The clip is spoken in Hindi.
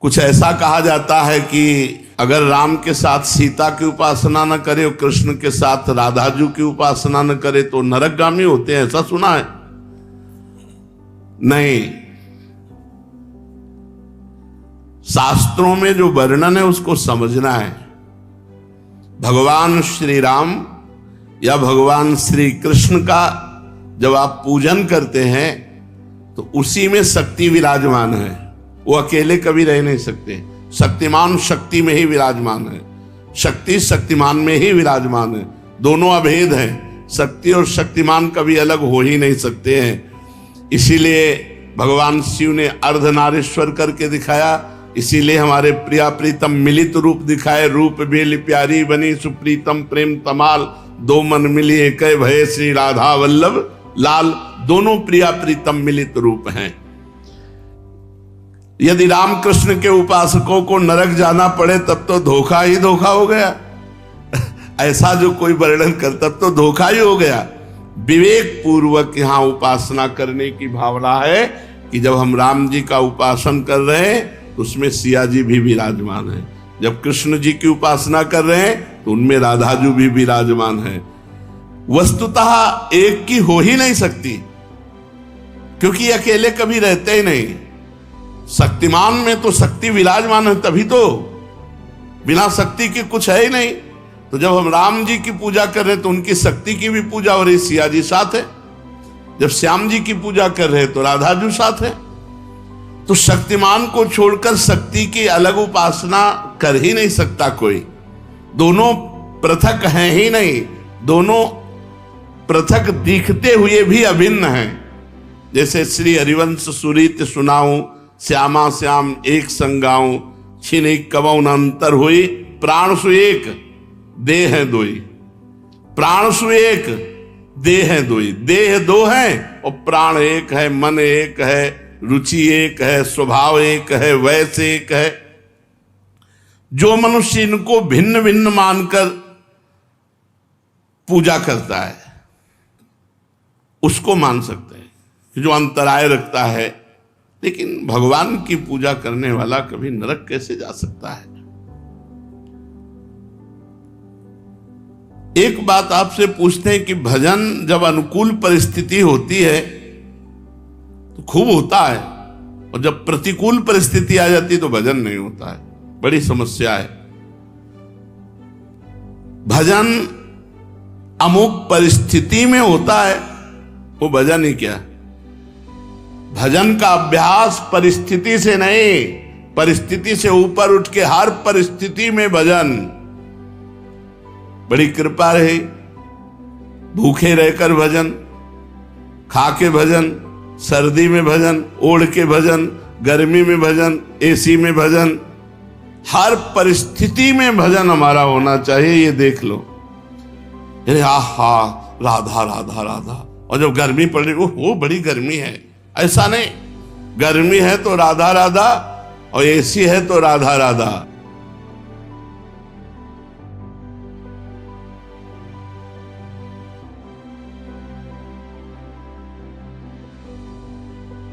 कुछ ऐसा कहा जाता है कि अगर राम के साथ सीता की उपासना न करे और कृष्ण के साथ राधाजू की उपासना न करे तो नरकगामी होते हैं, ऐसा सुना है? नहीं, शास्त्रों में जो वर्णन है उसको समझना है। भगवान श्री राम या भगवान श्री कृष्ण का जब आप पूजन करते हैं तो उसी में शक्ति विराजमान है, वो अकेले कभी रह नहीं सकते। शक्तिमान शक्ति में ही विराजमान है, शक्ति शक्तिमान में ही विराजमान है, दोनों अभेद हैं। शक्ति और शक्तिमान कभी अलग हो ही नहीं सकते हैं। इसीलिए भगवान शिव ने अर्धनारीश्वर करके दिखाया, इसीलिए हमारे प्रिया प्रीतम मिलित रूप दिखाए। रूप बेली प्यारी बनी सुप्रीतम प्रेम तमाल, दो मन मिली एक भय श्री राधा वल्लभ लाल। दोनों प्रिया प्रीतम मिलित रूप हैं। यदि रामकृष्ण के उपासकों को नरक जाना पड़े तब तो धोखा ही धोखा हो गया। ऐसा जो कोई वर्णन कर तब तो धोखा ही हो गया। विवेक पूर्वक यहाँ उपासना करने की भावना है कि जब हम राम जी का उपासन कर रहे हैं तो उसमें सिया जी भी विराजमान है, जब कृष्ण जी की उपासना कर रहे हैं तो उनमें राधाजू भी विराजमान है। वस्तुतः एक की हो ही नहीं सकती, क्योंकि अकेले कभी रहते ही नहीं। शक्तिमान में तो शक्ति विराजमान है, तभी तो, बिना शक्ति के कुछ है ही नहीं। तो जब हम राम जी की पूजा कर रहे हैं तो उनकी शक्ति की भी पूजा हो रही, सिया जी साथ है। जब श्याम जी की पूजा कर रहे हैं तो राधाजू साथ है। तो शक्तिमान को छोड़कर शक्ति की अलग उपासना कर ही नहीं सकता कोई। दोनों पृथक हैं ही नहीं, दोनों पृथक दिखते हुए भी अभिन्न हैं। जैसे श्री हरिवंश सुरीत सुनाऊं, श्यामा श्याम एक संगाऊं, छिन कवौ न अंतर हुई, प्राण सु एक देह है दोई। प्राण सु एक देह है दोई, देह दो है और प्राण एक है, मन एक है, रुचि एक है, स्वभाव एक है, वैसे एक है। जो मनुष्य इनको भिन्न भिन्न मानकर पूजा करता है उसको मान सकते हैं, जो अंतराय रखता है। लेकिन भगवान की पूजा करने वाला कभी नरक कैसे जा सकता है? एक बात आपसे पूछते हैं कि भजन जब अनुकूल परिस्थिति होती है तो खूब होता है, और जब प्रतिकूल परिस्थिति आ जाती तो भजन नहीं होता है। बड़ी समस्या है। भजन अमुक परिस्थिति में होता है, वो भजन ही क्या। भजन का अभ्यास परिस्थिति से नहीं, परिस्थिति से ऊपर उठ के हर परिस्थिति में भजन। बड़ी कृपा रही, भूखे रहकर भजन, खा के भजन, सर्दी में भजन, ओढ़ के भजन, गर्मी में भजन, एसी में भजन, हर परिस्थिति में भजन हमारा होना चाहिए। ये देख लो, अरे आहा राधा राधा राधा, और जब गर्मी पड़ रही वो बड़ी गर्मी है, ऐसा नहीं। गर्मी है तो राधा राधा और एसी है तो राधा राधा।